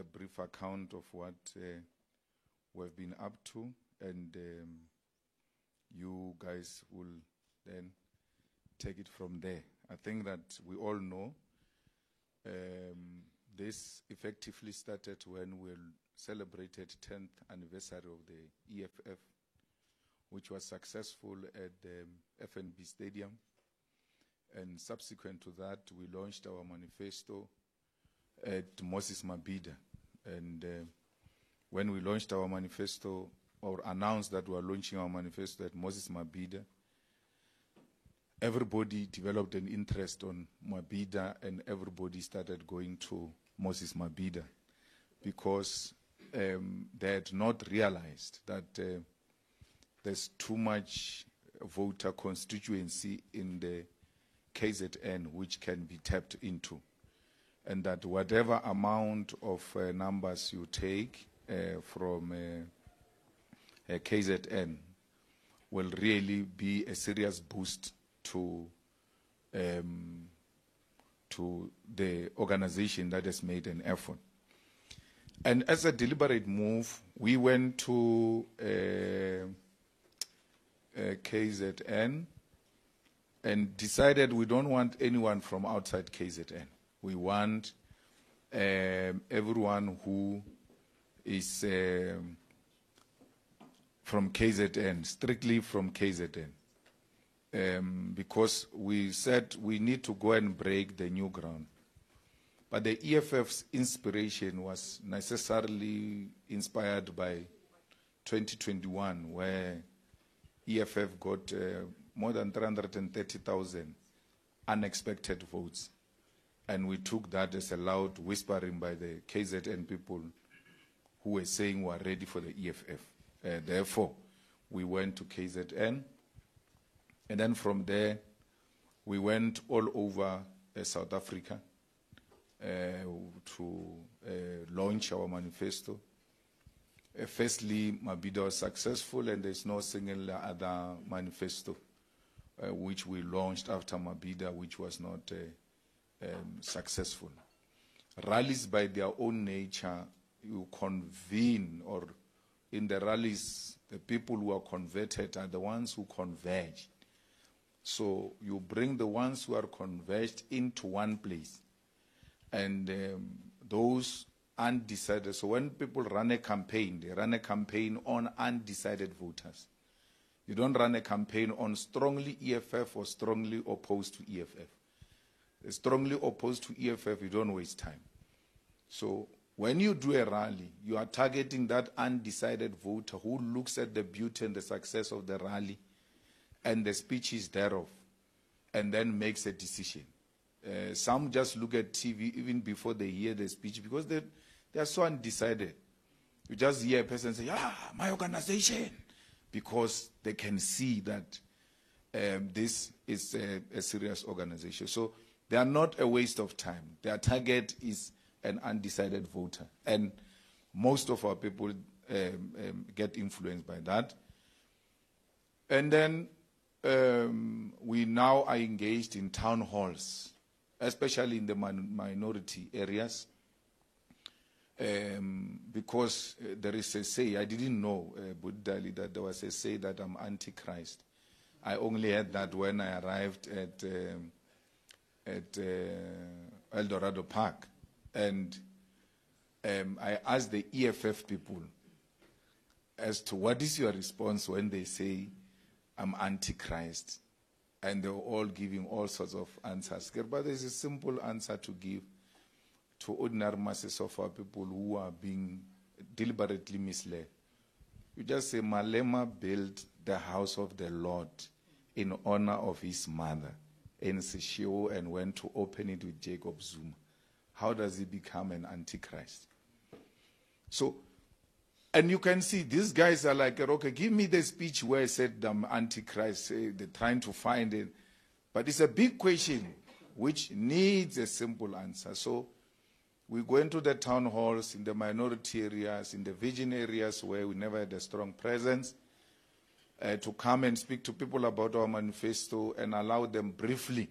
a brief account of what we've been up to, and you guys will then take it from there. I think that we all know this effectively started when we celebrated 10th anniversary of the EFF, which was successful at the FNB Stadium. And subsequent to that, we launched our manifesto at Moses Mabhida. And when we launched our manifesto, or announced that we were launching our manifesto at Moses Mabhida, everybody developed an interest on Mabhida, and everybody started going to Moses Mabhida because they had not realized that there's too much voter constituency in the KZN which can be tapped into, and that whatever amount of numbers you take from KZN will really be a serious boost to the organization that has made an effort. And as a deliberate move, we went to KZN and decided we don't want anyone from outside KZN. We want everyone who is from KZN, strictly from KZN. Because we said we need to go and break the new ground. But the EFF's inspiration was necessarily inspired by 2021, where EFF got more than 330,000 unexpected votes. And we took that as a loud whispering by the KZN people who were saying we are ready for the EFF. Therefore, we went to KZN. And then from there, we went all over South Africa to launch our manifesto. Firstly, Mabhida was successful, and there's no single other manifesto which we launched after Mabhida, which was not successful. Rallies by their own nature, you convene, or in the rallies, the people who are converted are the ones who converge. So you bring the ones who are converged into one place, and those undecided. So when people run a campaign, they run a campaign on undecided voters. You don't run a campaign on strongly EFF or strongly opposed to EFF. Strongly opposed to EFF, you don't waste time. So when you do a rally, you are targeting that undecided voter who looks at the beauty and the success of the rally and the speeches thereof, and then makes a decision. Some just look at TV even before they hear the speech because they are so undecided. You just hear a person say, my organization, because they can see that this is a serious organization. So they are not a waste of time. Their target is an undecided voter. And most of our people get influenced by that. And then we now are engaged in town halls, especially in the minority areas, because there is a say. I didn't know, Budali, that there was a say that I'm anti-Christ. I only heard that when I arrived at El Dorado Park. And I asked the EFF people as to what is your response when they say, I'm anti-Christ. And they were all giving all sorts of answers. But there's a simple answer to give to ordinary masses of our people who are being deliberately misled. You just say, Malema built the house of the Lord in honor of his mother in Seshio and went to open it with Jacob Zuma. How does he become an antichrist? So, and you can see these guys are like, okay, give me the speech where I said I'm antichrist. They're trying to find it. But it's a big question which needs a simple answer. So we go into the town halls in the minority areas, in the virgin areas where we never had a strong presence, to come and speak to people about our manifesto and allow them briefly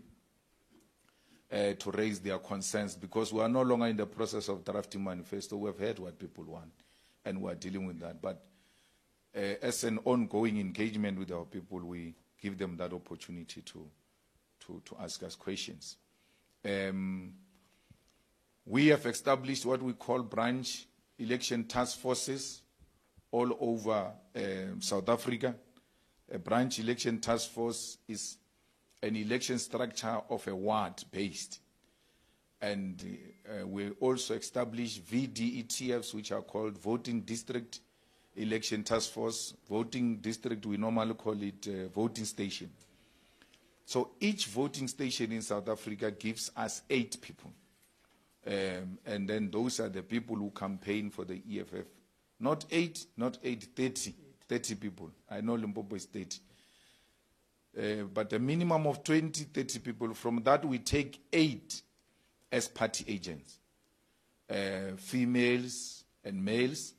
to raise their concerns, because we are no longer in the process of drafting manifesto. We have heard what people want, and we are dealing with that. But as an ongoing engagement with our people, we give them that opportunity to ask us questions. We have established what we call branch election task forces all over South Africa. A branch election task force is an election structure of a ward-based. And we also established VDETFs, which are called Voting District Election Task Force. Voting district, we normally call it voting station. So each voting station in South Africa gives us 8 people. And then those are the people who campaign for the EFF. Not 8, 30 people. I know Limpopo is 30. But a minimum of 20, 30 people. From that, we take 8 as party agents, females and males.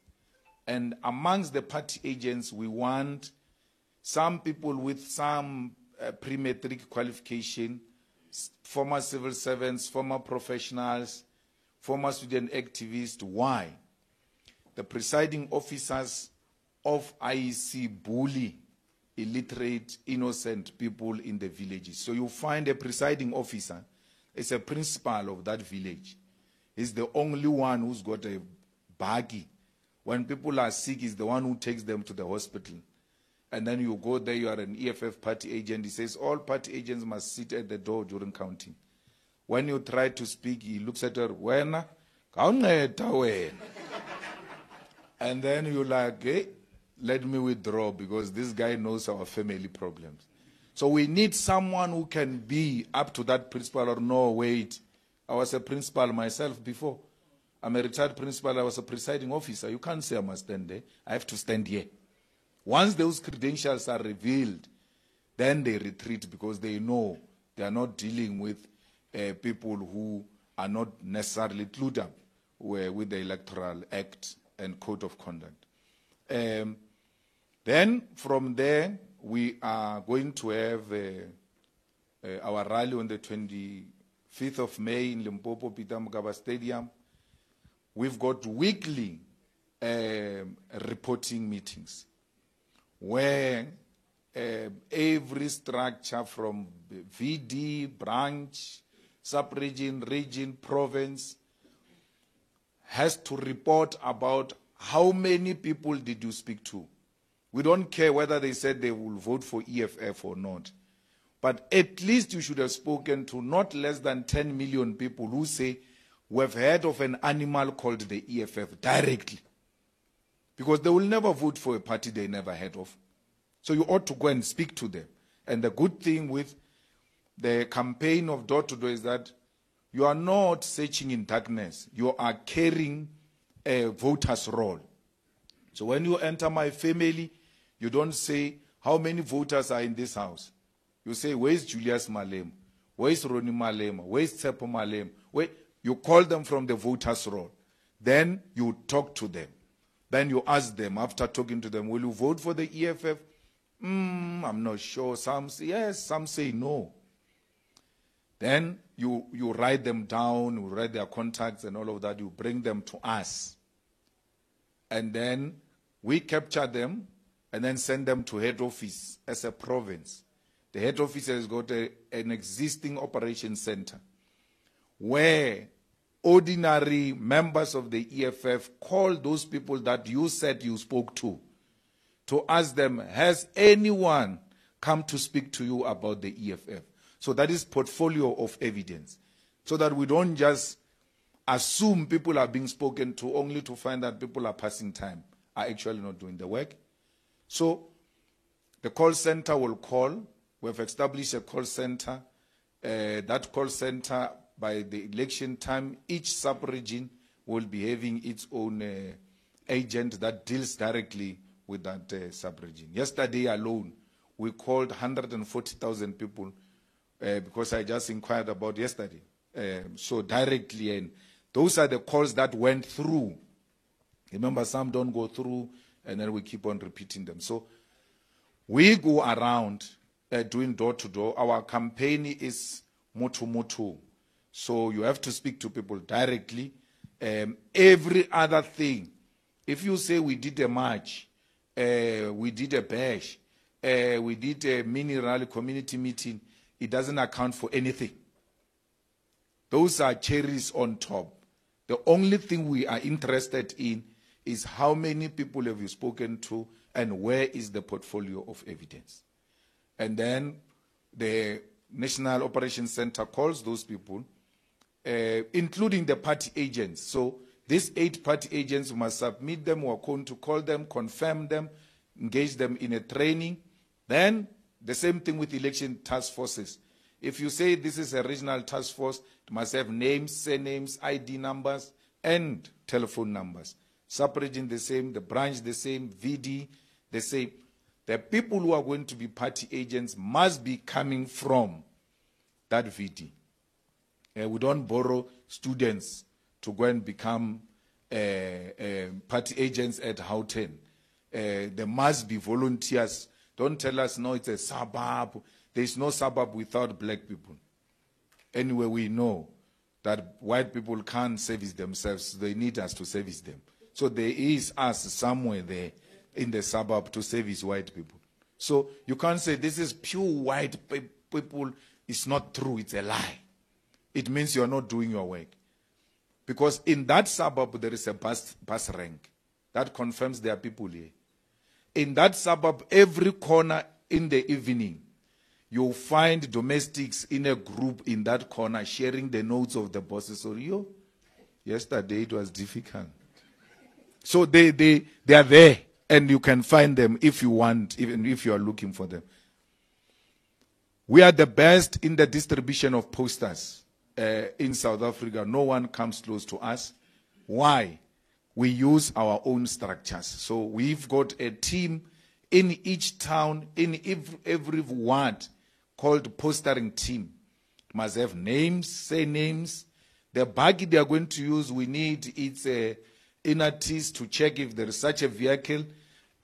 And amongst the party agents, we want some people with some pre-matric qualification, former civil servants, former professionals, former student activists. Why? The presiding officers of IEC bully illiterate, innocent people in the villages. So you find a presiding officer is a principal of that village. He's the only one who's got a buggy. When people are sick, he's the one who takes them to the hospital. And then you go there, you are an EFF party agent. He says all party agents must sit at the door during counting. When you try to speak, he looks at her, wena, and then you're like, hey, let me withdraw, because this guy knows our family problems. So we need someone who can be up to that principal, or no, wait, I was a principal myself before. I'm a retired principal, I was a presiding officer. You can't say I must stand there. I have to stand here. Once those credentials are revealed, then they retreat, because they know they are not dealing with people who are not necessarily clued up with the Electoral Act and Code of Conduct. Then from there, we are going to have our rally on the 25th of May in Limpopo, Peter Mokaba Stadium. We've got weekly reporting meetings where every structure from VD, branch, sub-region, region, province has to report about how many people did you speak to. We don't care whether they said they will vote for EFF or not. But at least you should have spoken to not less than 10 million people who say, we've heard of an animal called the EFF directly. Because they will never vote for a party they never heard of. So you ought to go and speak to them. And the good thing with the campaign of door-to-door is that you are not searching in darkness. You are carrying a voter's role. So when you enter my family, you don't say, how many voters are in this house? You say, where's Julius Malema? Where's Ronnie Malema? Where's Tsepo Malema? You call them from the voters' roll. Then you talk to them. Then you ask them, after talking to them, will you vote for the EFF? I'm not sure. Some say yes, some say no. Then you write them down, you write their contacts and all of that. You bring them to us. And then we capture them and then send them to head office as a province. The head office has got an existing operation center where ordinary members of the EFF call those people that you said you spoke to ask them, has anyone come to speak to you about the EFF? So that is portfolio of evidence, so that we don't just assume people are being spoken to only to find that people are passing time, are actually not doing the work. So the call center will call. We have established a call center. That call center, by the election time, each sub-region will be having its own agent that deals directly with that sub-region. Yesterday alone, we called 140,000 people because I just inquired about yesterday. So directly, and those are the calls that went through. Remember, some don't go through, and then we keep on repeating them. So we go around doing door-to-door. Our campaign is Mutu Mutu. So you have to speak to people directly. Every other thing, if you say we did a march, we did a bash, we did a mini rally community meeting, it doesn't account for anything. Those are cherries on top. The only thing we are interested in is how many people have you spoken to and where is the portfolio of evidence. And then the National Operations Center calls those people, including the party agents. So these 8 party agents must submit them, we're going to call them, confirm them, engage them in a training. Then the same thing with election task forces. If you say this is a regional task force, it must have names, surnames, ID numbers, and telephone numbers. Sub-region the same, the branch the same, VD the same. The people who are going to be party agents must be coming from that VD. We don't borrow students to go and become party agents at Houghton. There must be volunteers. Don't tell us, no, it's a suburb. There is no suburb without black people. Anyway, we know that white people can't service themselves. They need us to service them. So there is us somewhere there in the suburb to service white people. So you can't say this is pure white people. It's not true. It's a lie. It means you're not doing your work. Because in that suburb, there is a bus rank. That confirms there are people here. In that suburb, every corner in the evening, you'll find domestics in a group in that corner sharing the notes of the bosses. So yesterday it was difficult. So they are there, and you can find them if you want, even if you are looking for them. We are the best in the distribution of posters in South Africa. No one comes close to us. Why? We use our own structures. So we've got a team in each town, in every ward, called postering team. It must have names, say names. The buggy they are going to use, we need its INATIS to check if there is such a vehicle.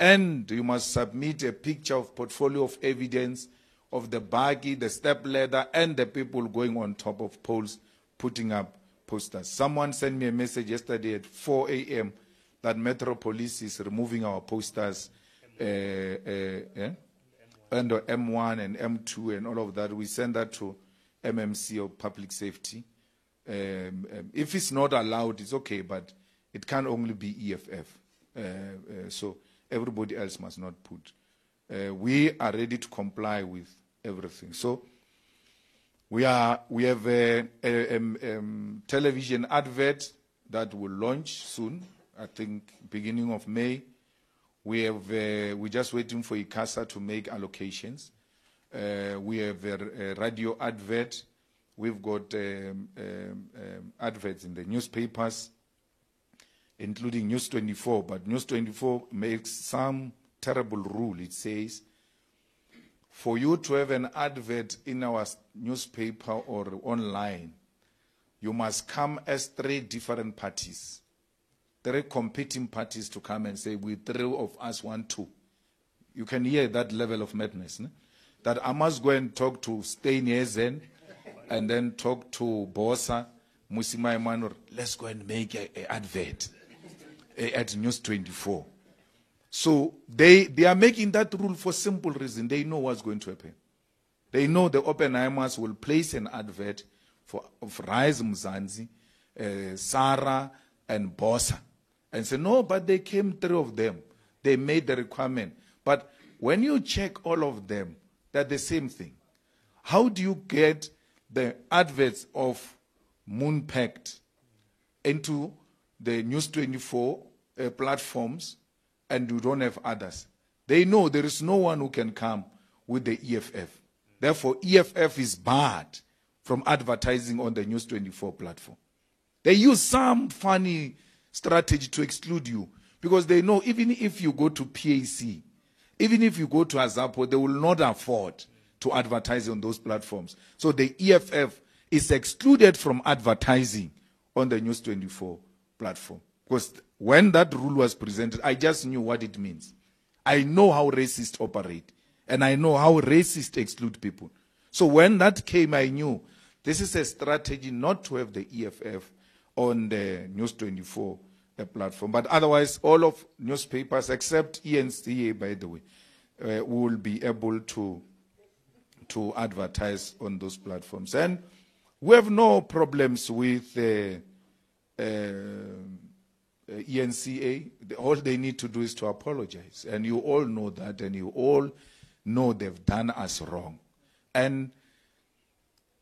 And you must submit a picture of portfolio of evidence of the buggy, the step ladder, and the people going on top of poles, putting up posters. Someone sent me a message yesterday at 4 a.m. that Metro Police is removing our posters, and M1 and M2 and all of that. We send that to MMC or Public Safety. If it's not allowed, it's okay, but it can only be EFF. So everybody else must not put. We are ready to comply with everything. So we have a television advert that will launch soon, I think beginning of May. We're just waiting for ICASA to make allocations. We have a radio advert. We've got adverts in the newspapers, including News 24. But News 24 makes some terrible rule. It says, for you to have an advert in our newspaper or online, you must come as 3 different parties, 3 competing parties to come and say, we 3 of us want to. You can hear that level of madness. No? That I must go and talk to Steinesen and then talk to Bosa, Musima Emmanuel. Let's go and make an advert at News 24. So they are making that rule for simple reason. They know what's going to happen. They know the Oppenheimers will place an advert of Rise Mzansi, Sarah, and Bosa. And say, no, but they came 3 of them. They made the requirement. But when you check all of them, they're the same thing. How do you get the adverts of Moon Pact into the News 24 platforms and you don't have others? They know there is no one who can come with the EFF. Therefore, EFF is barred from advertising on the News 24 platform. They use some funny strategy to exclude you because they know even if you go to PAC, even if you go to Azapo, they will not afford to advertise on those platforms. So the EFF is excluded from advertising on the News 24 platform. Because when that rule was presented, I just knew what it means. I know how racists operate, and I know how racists exclude people. So when that came, I knew This is a strategy not to have the EFF on the News 24 platform. But otherwise, all of newspapers, except ENCA, by the way, will be able to advertise on those platforms. And we have no problems with ENCA. All they need to do is to apologize. And you all know that, and you all know they've done us wrong. And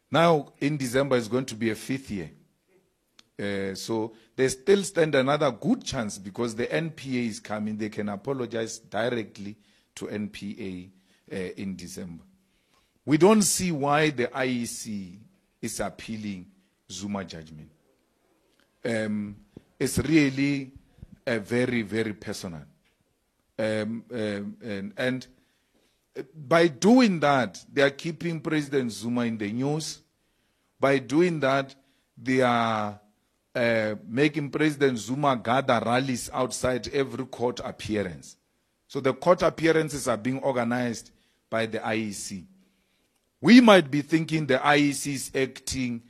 now, in December, it's going to be a 5th year. So they still stand another good chance because the NPA is coming. They can apologize directly to NPA in December. We don't see why the IEC is appealing Zuma judgment. It's really very, very personal. And by doing that, they are keeping President Zuma in the news. By doing that, they are making President Zuma gather rallies outside every court appearance. So the court appearances are being organized by the IEC. We might be thinking the IEC is acting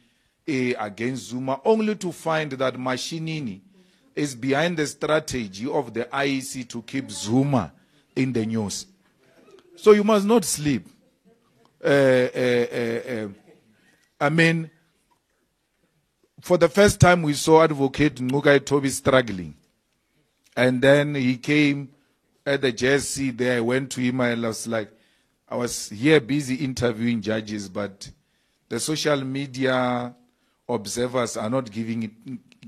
against Zuma, only to find that Mashinini is behind the strategy of the IEC to keep Zuma in the news. So you must not sleep. I mean, for the first time we saw Advocate Ngugai Toby struggling. And then he came at the JSC there. I went to him and I was like, I was here busy interviewing judges, but the social media observers are not giving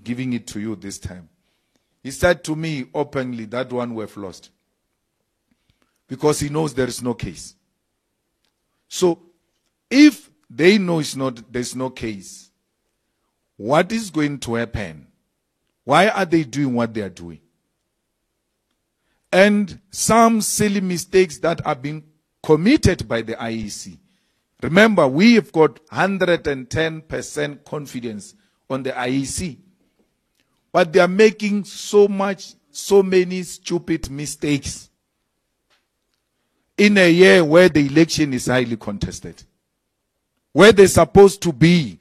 it to you this time. He said to me openly, that one we've lost. Because he knows there is no case. So, if they know there's no case, what is going to happen? Why are they doing what they are doing? And some silly mistakes that are being committed by the IEC. Remember, we have got 110% confidence on the IEC. But they are making so many stupid mistakes in a year where the election is highly contested, where they're supposed to be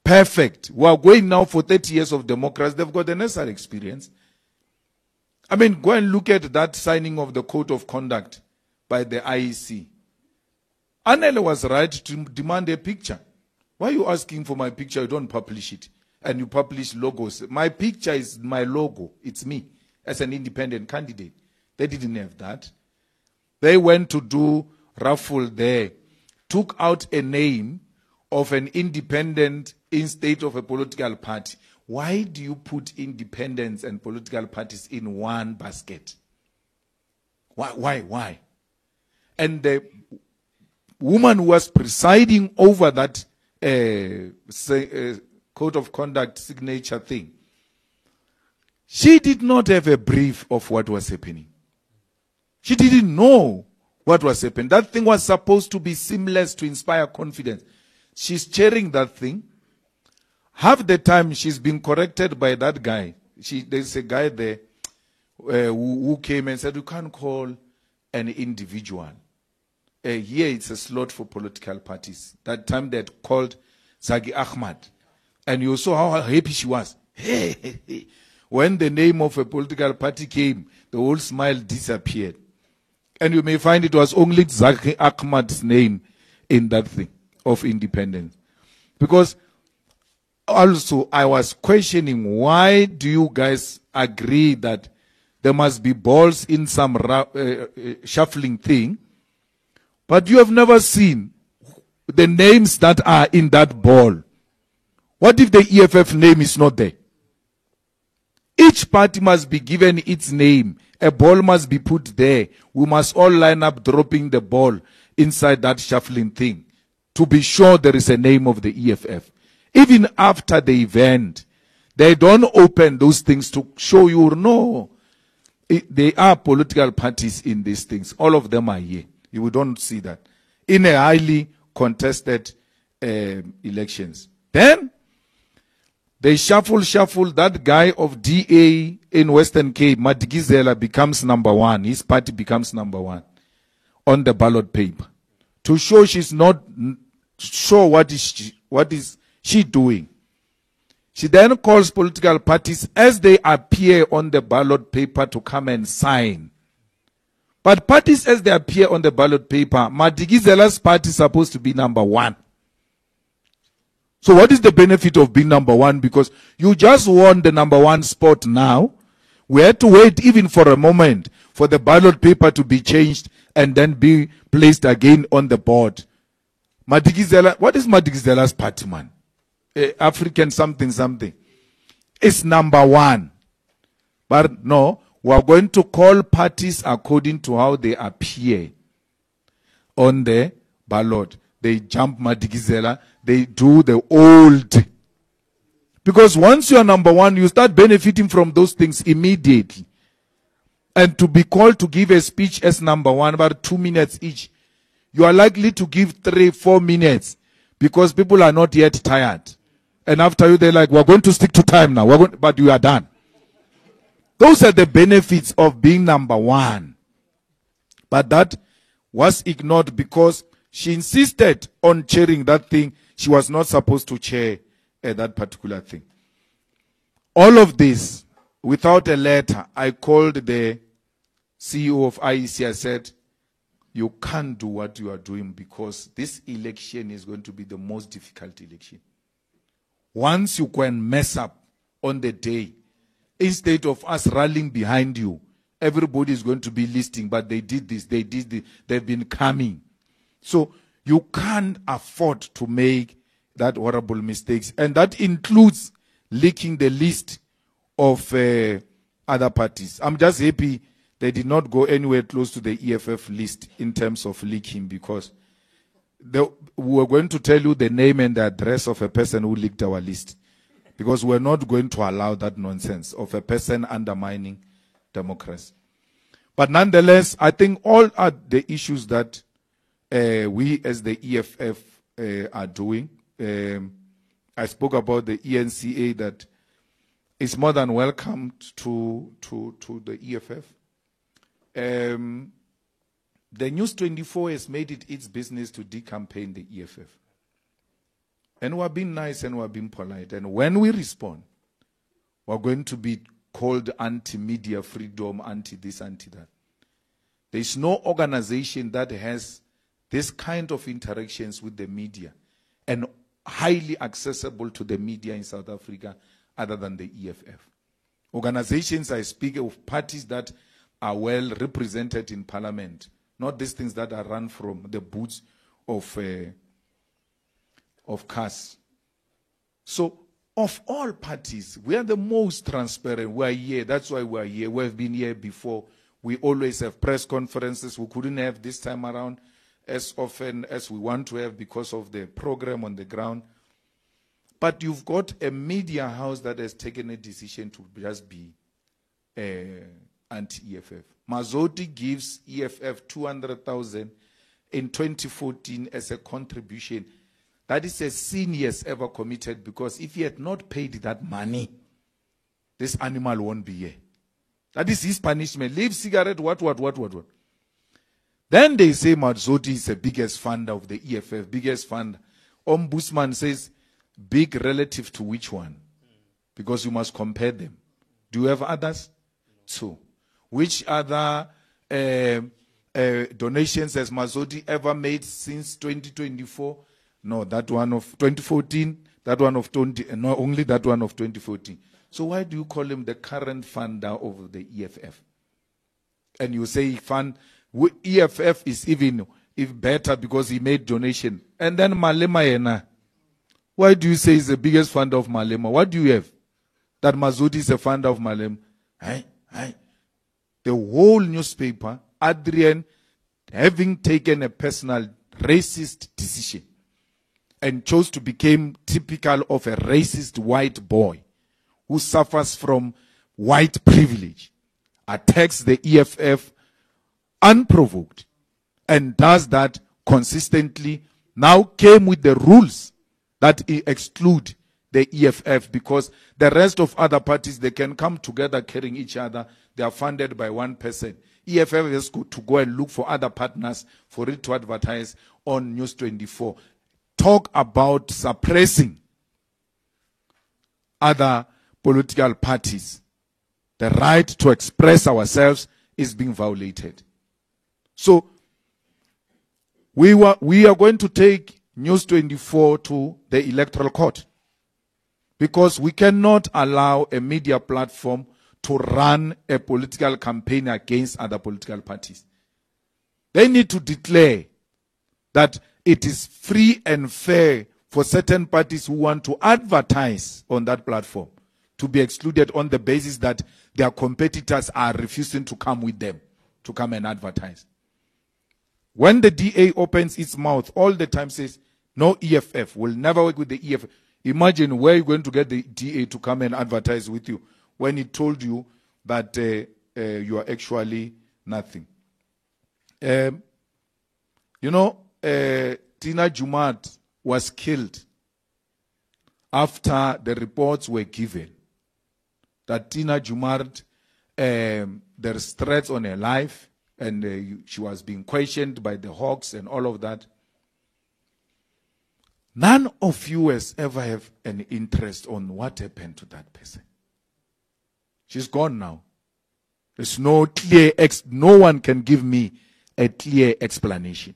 perfect. We are going now for 30 years of democracy. They've got the necessary experience. I mean, go and look at that signing of the Code of Conduct by the IEC. Anele was right to demand a picture. Why are you asking for my picture? You don't publish it. And you publish logos. My picture is my logo. It's me as an independent candidate. They didn't have that. They went to do raffle there, took out a name of an independent instead of a political party. Why do you put independents and political parties in one basket? Why? And the woman who was presiding over that Code of Conduct signature thing, she did not have a brief of what was happening. She didn't know what was happening. That thing was supposed to be seamless to inspire confidence. She's chairing that thing. Half the time she's been corrected by that guy. There's a guy there who came and said, you can't call an individual. Here it's a slot for political parties. That time they had called Zagi Ahmad. And you saw how happy she was. When the name of a political party came, the whole smile disappeared. And you may find it was only Zagi Ahmad's name in that thing of independence. Because also I was questioning, why do you guys agree that there must be balls in some shuffling thing, but you have never seen the names that are in that ball? What if the EFF name is not there? Each party must be given its name. A ball must be put there. We must all line up dropping the ball inside that shuffling thing to be sure there is a name of the EFF. Even after the event, they don't open those things to show you, no. They are political parties in these things. All of them are here. You don't see that. In a highly contested elections. Then, they shuffle. That guy of DA in Western Cape, Madikizela, becomes number one. His party becomes number one on the ballot paper. To show she's not show what is she doing. She then calls political parties as they appear on the ballot paper to come and sign. But parties as they appear on the ballot paper, Madikizela's party is supposed to be number 1. So what is the benefit of being number 1? Because you just won the number 1 spot now. We had to wait even for a moment for the ballot paper to be changed and then be placed again on the board. Madikizela, what is Madikizela's party, man? African something. It's number 1. But no, we are going to call parties according to how they appear on the ballot. They jump Madikizela, they do the old. Because once you are number 1, you start benefiting from those things immediately. And to be called to give a speech as number 1, about 2 minutes each, you are likely to give 3-4 minutes because people are not yet tired. And after you, they're like, we're going to stick to time now, but you are done. Those are the benefits of being number 1. But that was ignored because she insisted on chairing that thing. She was not supposed to chair that particular thing. All of this, without a letter, I called the CEO of IEC. I said, you can't do what you are doing because this election is going to be the most difficult election. Once you go and mess up on the day, instead of us rallying behind you, everybody is going to be listing, but they did this, they did this, they've been coming. So you can't afford to make that horrible mistakes. And that includes leaking the list of other parties. I'm just happy they did not go anywhere close to the EFF list in terms of leaking because we were going to tell you the name and the address of a person who leaked our list. Because we're not going to allow that nonsense of a person undermining democracy. But nonetheless, I think all are the issues that we as the EFF are doing. I spoke about the ENCA that is more than welcomed to the EFF. The News 24 has made it its business to decampaign the EFF. And we're being nice and we're being polite. And when we respond, we're going to be called anti-media freedom, anti-this, anti-that. There's no organization that has this kind of interactions with the media and highly accessible to the media in South Africa other than the EFF. Organizations, I speak of parties that are well represented in parliament, not these things that are run from the boots of cars. So, of all parties, we are the most transparent. We are here. That's why we are here. We have been here before. We always have press conferences. We couldn't have this time around as often as we want to have because of the program on the ground. But you've got a media house that has taken a decision to just be anti-EFF. Mazoti gives EFF 200,000 in 2014 as a contribution. That is a sin he has ever committed because if he had not paid that money, this animal won't be here. That is his punishment. Leave cigarette, what. Then they say Mazoti is the biggest funder of the EFF, biggest funder. Ombudsman says, big relative to which one? Because you must compare them. Do you have others? So, which other donations has Mazoti ever made since 2024? No, that one of 2014, that one of 20, no, only that one of 2014. So why do you call him the current funder of the EFF? And you say EFF is even better because he made donation. And then Malema Yena. Why do you say he's the biggest funder of Malema? What do you have? That Mazoti is a funder of Malema. The whole newspaper, Adrian, having taken a personal racist decision and chose to become typical of a racist white boy who suffers from white privilege, attacks the EFF unprovoked and does that consistently, now came with the rules that exclude the EFF because the rest of other parties, they can come together carrying each other. They are funded by one person. EFF has to go and look for other partners for it to advertise on News 24. talk about suppressing other political parties, the right to express ourselves is being violated. So we are going to take News 24 to the Electoral Court, because we cannot allow a media platform to run a political campaign against other political parties. They need to declare that it is free and fair for certain parties who want to advertise on that platform to be excluded on the basis that their competitors are refusing to come with them, to come and advertise. When the DA opens its mouth all the time, says, no EFF, will never work with the EFF. Imagine where you're going to get the DA to come and advertise with you when he told you that you are actually nothing. You know, Tina Jumaat was killed after the reports were given that Tina Jumaat, there's threats on her life, and she was being questioned by the Hawks and all of that. None of you has ever have an interest on what happened to that person. She's gone now. There's no clear, no one can give me a clear explanation.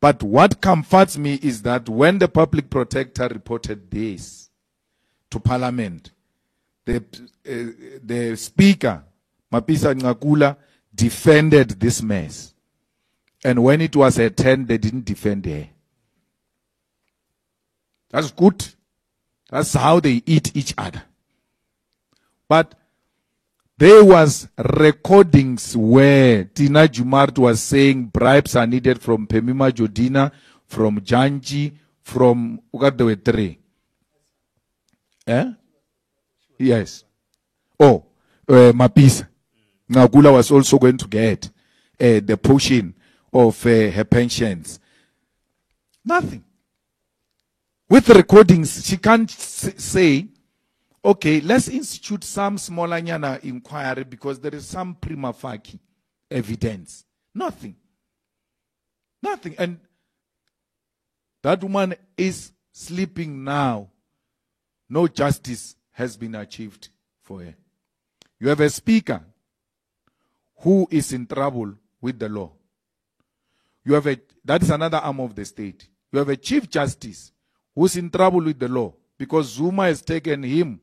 But what comforts me is that when the public protector reported this to Parliament, the Speaker, Mapisa Ngakula, defended this mess. And when it was her turn, they didn't defend her. That's good. That's how they eat each other. But there was recordings where Tina Jumaat was saying bribes are needed from Pemima Jodina, from Janji, from Ugadewetre. Eh? Yes. Oh, Mapisa. Ngakula was also going to get the portion of her pensions. Nothing. With the recordings, she can't say, okay, let's institute some smaller inquiry because there is some prima facie evidence. Nothing. Nothing. And that woman is sleeping now. No justice has been achieved for her. You have a speaker who is in trouble with the law. You have that is another arm of the state. You have a chief justice who's in trouble with the law because Zuma has taken him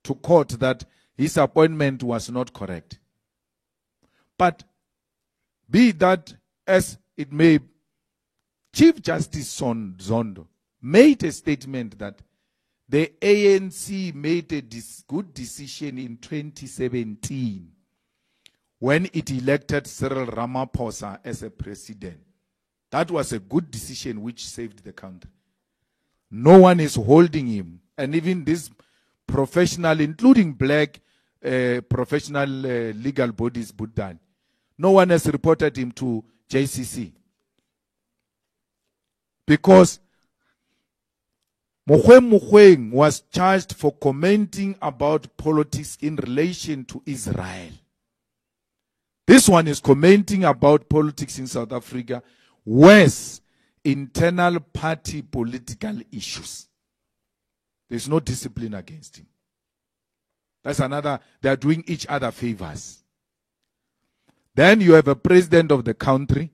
to court that his appointment was not correct. But be that as it may, Chief Justice Zondo made a statement that the ANC made a good decision in 2017 when it elected Cyril Ramaphosa as a president. That was a good decision which saved the country. No one is holding him. And even this professional, including black professional legal bodies, Buddhan, no one has reported him to JCC. Because Mogoeng was charged for commenting about politics in relation to Israel. This one is commenting about politics in South Africa, worse, internal party political issues. There's no discipline against him. That's another, they are doing each other favors. Then you have a president of the country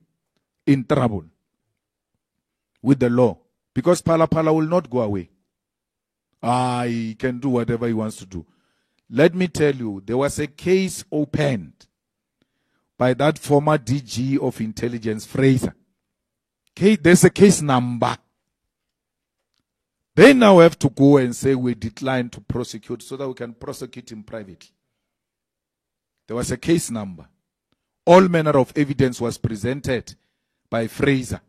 in trouble with the law. Because Phala will not go away. He can do whatever he wants to do. Let me tell you, there was a case opened by that former DG of intelligence, Fraser. There's a case number. They now have to go and say we decline to prosecute so that we can prosecute him privately. There was a case number. All manner of evidence was presented by Fraser.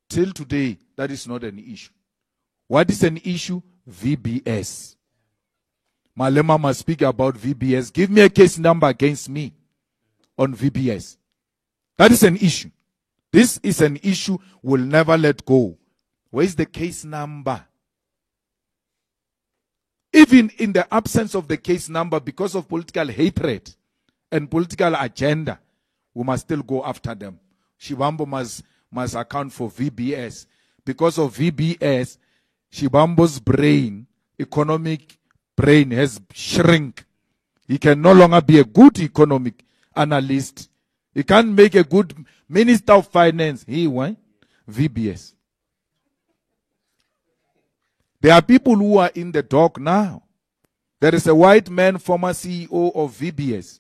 Till today, that is not an issue. What is an issue? VBS. Malema must speak about VBS. Give me a case number against me on VBS. That is an issue. This is an issue we'll never let go. Where is the case number? Even in the absence of the case number, because of political hatred and political agenda, we must still go after them. Shivambo must account for VBS. Because of VBS, Shivambu's brain, economic brain, has shrunk. He can no longer be a good economic analyst. He can't make a good Minister of Finance. He went VBS. There are people who are in the dock now. There is a white man, former CEO of VBS,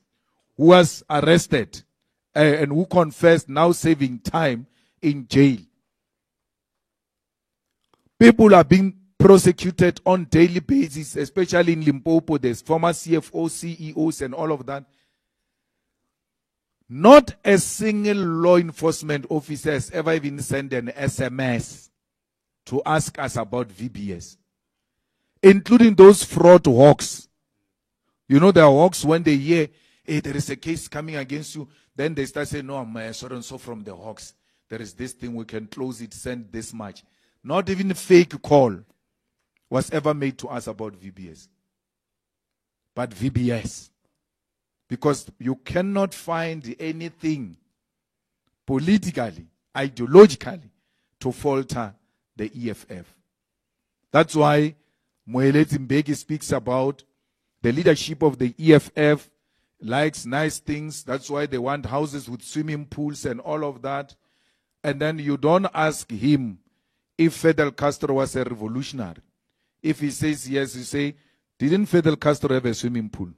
who was arrested and who confessed, now saving time in jail. People are being prosecuted on daily basis, especially in Limpopo. There's former CFO, CEOs and all of that. Not a single law enforcement officer has ever even sent an SMS to ask us about VBS, including those fraud hawks. You know, there are hawks when they hear, hey, there is a case coming against you, then they start saying, no, I'm so and so from the hawks. There is this thing, we can close it, send this much. Not even a fake call was ever made to us about VBS. But VBS. Because you cannot find anything politically, ideologically, to falter the EFF. That's why Moeletsi Mbeki speaks about the leadership of the EFF, likes nice things. That's why they want houses with swimming pools and all of that. And then you don't ask him if Fidel Castro was a revolutionary. If he says yes, you say, didn't Fidel Castro have a swimming pool?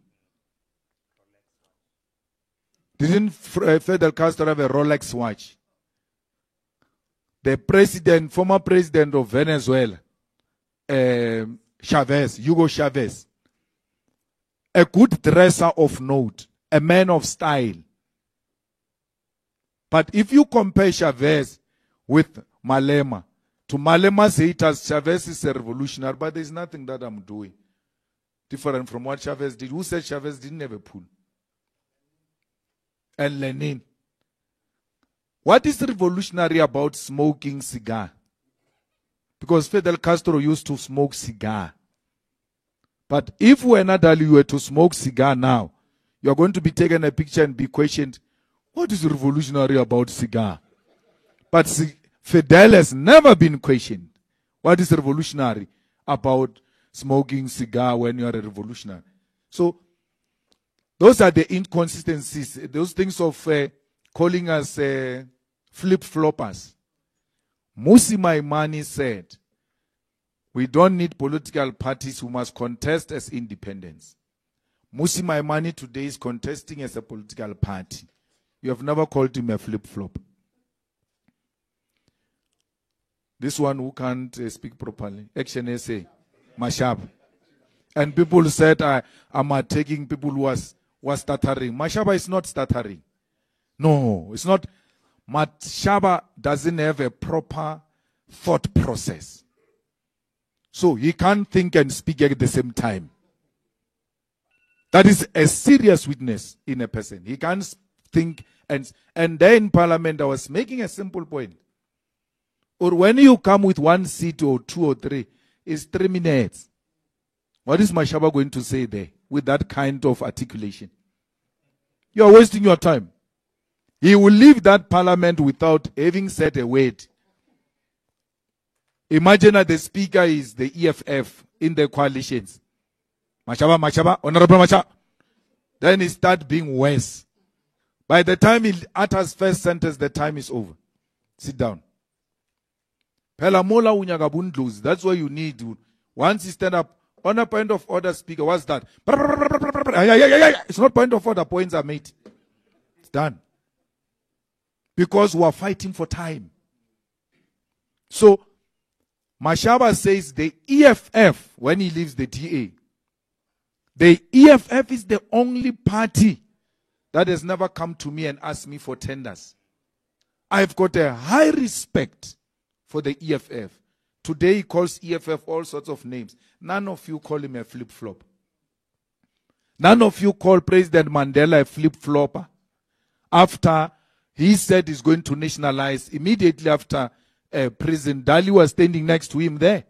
Didn't Fidel Castro have a Rolex watch? The president, former president of Venezuela, Chavez, Hugo Chavez, a good dresser of note, a man of style. But if you compare Chavez with Malema, to Malema's haters, Chavez is a revolutionary, but there's nothing that I'm doing different from what Chavez did. Who said Chavez didn't have a pool? And Lenin. What is revolutionary about smoking cigar? Because Fidel Castro used to smoke cigar. But if you were to smoke cigar now, you are going to be taken a picture and be questioned, what is revolutionary about cigar? But Fidel has never been questioned. What is revolutionary about smoking cigar when you are a revolutionary? So, those are the inconsistencies, those things of calling us flip-floppers. Mmusi Maimane said, we don't need political parties who must contest as independents. Mmusi Maimane today is contesting as a political party. You have never called him a flip-flop. This one who can't speak properly. Action essay. Mashab. And people said, I'm attacking people who was stuttering. Mashaba is not stuttering. No, it's not. Mashaba doesn't have a proper thought process. So he can't think and speak at the same time. That is a serious weakness in a person. He can't think and then in Parliament I was making a simple point. Or when you come with one seat or two or three, it's 3 minutes. What is Mashaba going to say there with that kind of articulation? You are wasting your time. He will leave that parliament without having said a word. Imagine that the speaker is the EFF in the coalitions. Mashaba, Honorable Mashaba. Then he starts being worse. By the time he utters first sentence, the time is over. Sit down. That's why you need to. Once you stand up, on a point of order, speaker, what's that? It's not point of order, points are made. It's done. Because we are fighting for time. So, Mashaba says the EFF, when he leaves the DA, the EFF is the only party that has never come to me and asked me for tenders. I've got a high respect for the EFF. Today he calls EFF all sorts of names. None of you call him a flip-flop. None of you call President Mandela a flip-flopper. After he said he's going to nationalize, immediately after President Dali was standing next to him there.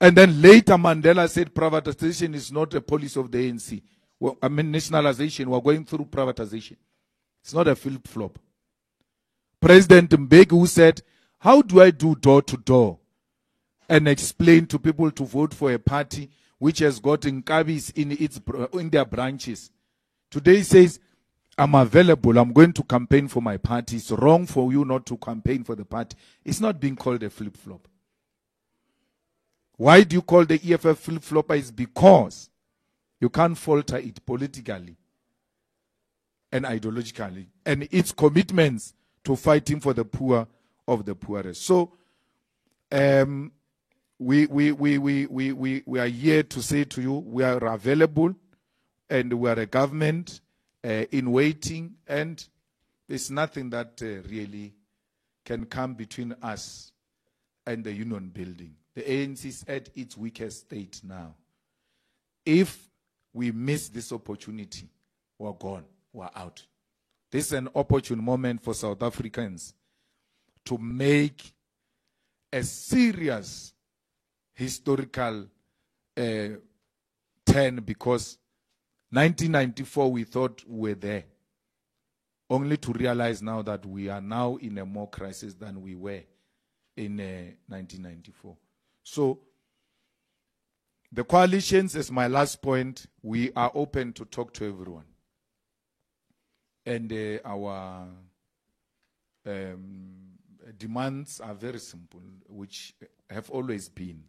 And then later Mandela said privatization is not a policy of the ANC. Well, nationalization, we're going through privatization. It's not a flip-flop. President Mbeki, who said, how do I do door to door and explain to people to vote for a party which has got Nkabis in their branches? Today he says, I'm available, I'm going to campaign for my party. It's wrong for you not to campaign for the party. It's not being called a flip-flop. Why do you call the EFF flip-flopper? It's because you can't falter it politically and ideologically, and its commitments to fighting for the poor of the poorest. So we are here to say to you, we are available, and we are a government in waiting, and there's nothing that really can come between us and the union building. The ANC is at its weakest state now. If we miss this opportunity, we're gone, we're out. This is an opportune moment for South Africans to make a serious historical turn, because 1994 we thought we were there, only to realize now that we are now in a more crisis than we were in 1994. So the coalitions, as my last point, we are open to talk to everyone. And our demands are very simple, which have always been.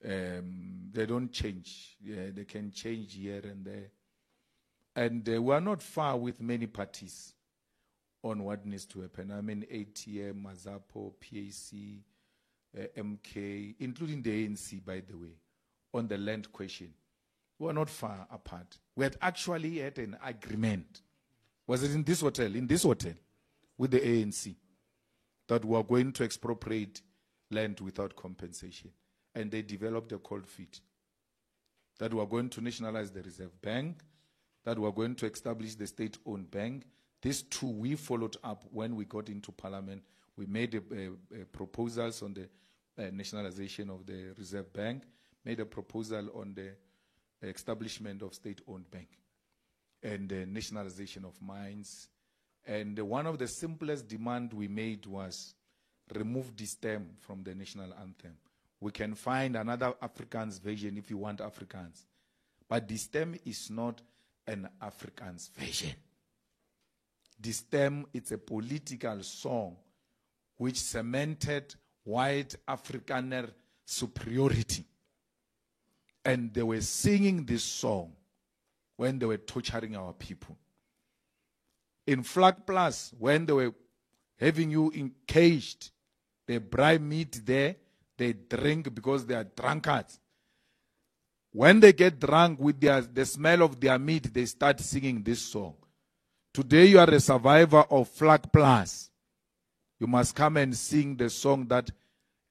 They don't change. Yeah, they can change here and there. And we are not far with many parties on what needs to happen. I mean, ATM, Mazapo, PAC, MK, including the ANC, by the way, on the land question. We are not far apart. We had actually had an agreement. Was it in this hotel? In this hotel, with the ANC, that we are going to expropriate land without compensation. And they developed a cold feet. That we are going to nationalize the Reserve Bank, that we are going to establish the state-owned bank. These two we followed up when we got into Parliament. We made proposals on the nationalization of the Reserve Bank, made a proposal on the establishment of state-owned bank, and the nationalization of mines. And one of the simplest demands we made was remove the stem from the national anthem. We can find another Afrikaans version if you want Afrikaans. But the stem is not an Afrikaans version. The stem, it's a political song which cemented white Afrikaner superiority. And they were singing this song when they were torturing our people. In Flag Plus, when they were having you encaged, they bribe meat there, they drink because they are drunkards. When they get drunk with the smell of their meat, they start singing this song. Today you are a survivor of Flag Plus. You must come and sing the song that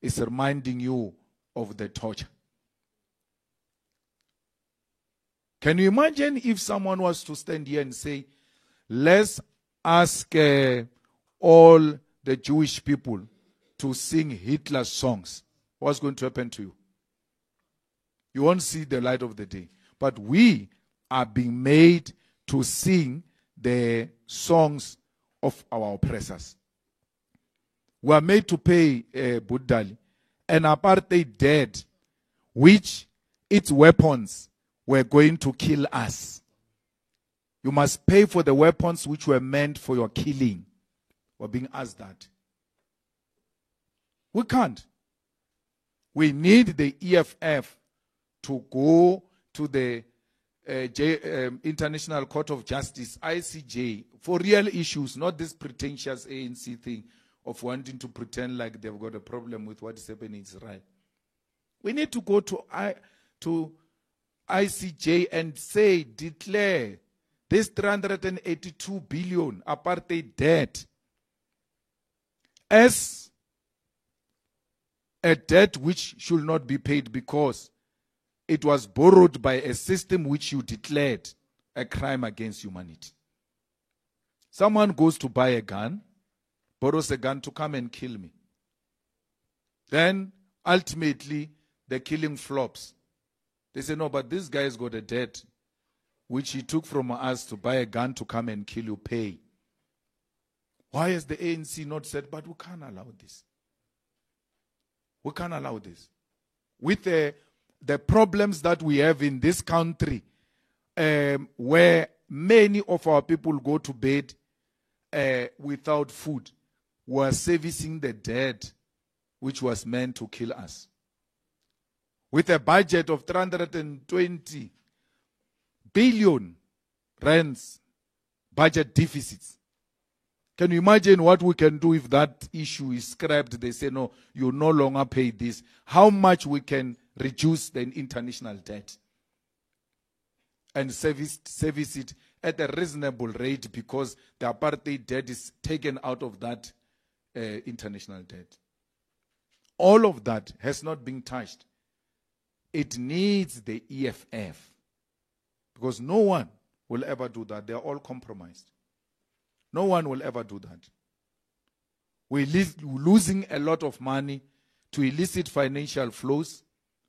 is reminding you of the torture. Can you imagine if someone was to stand here and say, let's ask all the Jewish people to sing Hitler's songs? What's going to happen to you? You won't see the light of the day. But we are being made to sing the songs of our oppressors. We are made to pay Budali an apartheid debt, which its weapons were going to kill us. You must pay for the weapons which were meant for your killing. We're being asked that. We can't. We need the EFF to go to the International Court of Justice, ICJ, for real issues, not this pretentious ANC thing of wanting to pretend like they've got a problem with what is happening in Israel. We need to go to ICJ and say, declare this 382 billion apartheid debt as a debt which should not be paid because it was borrowed by a system which you declared a crime against humanity. Someone goes to buy a gun, borrows a gun to come and kill me. Then, ultimately, the killing flops. They say, no, but this guy's got a debt which he took from us to buy a gun to come and kill you, pay. Why has the ANC not said, but we can't allow this? We can't allow this. With the problems that we have in this country, where many of our people go to bed without food, we are servicing the dead, which was meant to kill us. With a budget of 320 billion rands budget deficits. Can you imagine what we can do if that issue is scrapped? They say, no, you no longer pay this. How much we can reduce the international debt and service it at a reasonable rate, because the apartheid debt is taken out of that international debt. All of that has not been touched. It needs the EFF, because no one will ever do that. They are all compromised. No one will ever do that. We're losing a lot of money to illicit financial flows.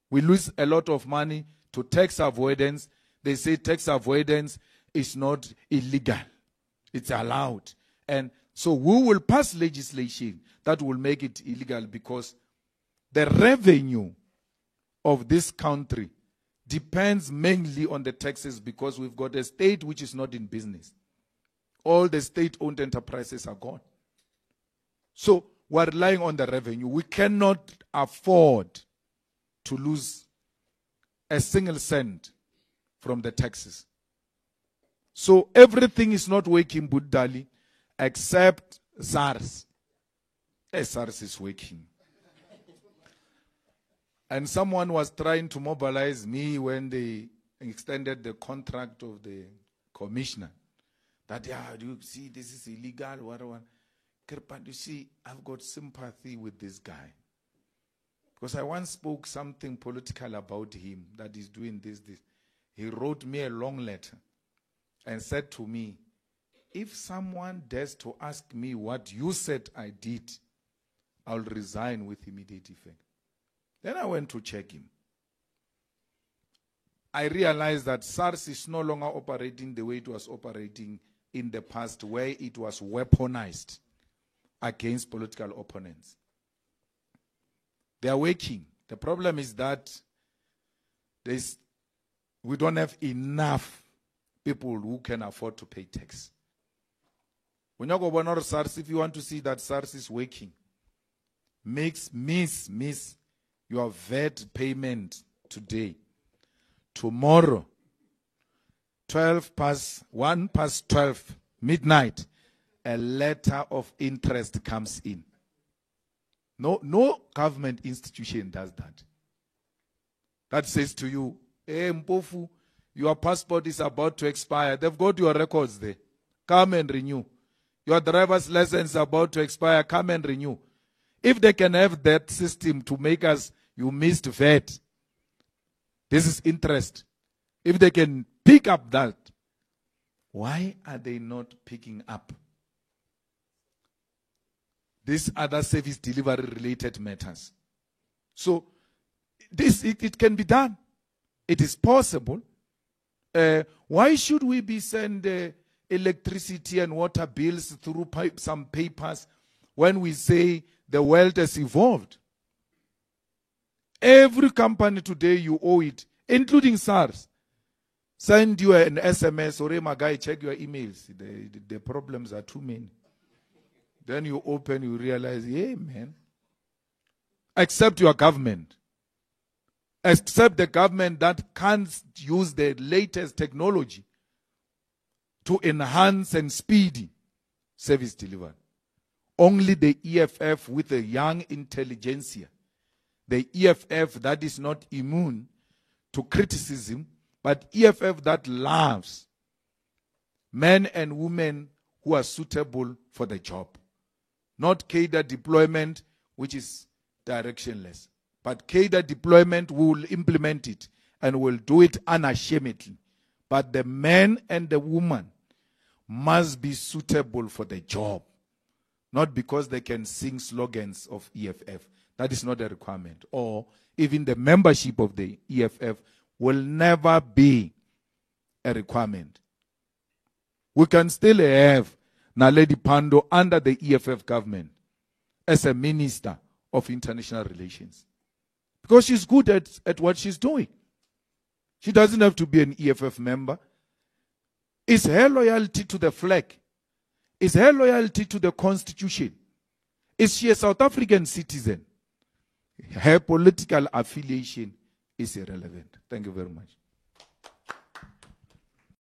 We lose a lot of money to tax avoidance. They say tax avoidance is not illegal. It's allowed. And so we will pass legislation that will make it illegal, because the revenue of this country depends mainly on the taxes, because we've got a state which is not in business. All the state-owned enterprises are gone. So we're relying on the revenue. We cannot afford to lose a single cent from the taxes. So everything is not working, Buddali, except SARS. SARS is working. And someone was trying to mobilize me when they extended the contract of the commissioner. That, yeah, do you see, this is illegal, whatever. But you see, I've got sympathy with this guy. Because I once spoke something political about him, that he's doing this. He wrote me a long letter and said to me, if someone dares to ask me what you said I did, I'll resign with immediate effect. Then I went to check him. I realized that SARS is no longer operating the way it was operating in the past, where it was weaponized against political opponents. They are working. The problem is that we don't have enough people who can afford to pay tax. When you go to SARS, if you want to see that SARS is working, miss your VAT payment today. Tomorrow, 1 past 12, midnight, a letter of interest comes in. No government institution does that. That says to you, hey, Mpofu, your passport is about to expire. They've got your records there. Come and renew. Your driver's license is about to expire. Come and renew. If they can have that system to make us, you missed VAT, this is interest. If they can pick up that, why are they not picking up these other service delivery related matters? So it can be done. It is possible. Why should we be sending electricity and water bills through some papers when we say the world has evolved? Every company today, you owe it, including SARS. Send you an SMS, or my guy, check your emails. The problems are too many. Then you open, you realize, hey, man. Accept your government. Accept the government that can't use the latest technology to enhance and speed service delivery. Only the EFF with a young intelligentsia, the EFF that is not immune to criticism, but EFF that loves men and women who are suitable for the job. Not cadre deployment, which is directionless. But cadre deployment, we will implement it and will do it unashamedly. But the man and the woman must be suitable for the job. Not because they can sing slogans of EFF. That is not a requirement. Or even the membership of the EFF will never be a requirement. We can still have Naledi Pandor under the EFF government as a minister of international relations. Because she's good at what she's doing. She doesn't have to be an EFF member. It's her loyalty to the flag. It's her loyalty to the constitution. Is she a South African citizen? Her political affiliation is irrelevant. Thank you very much.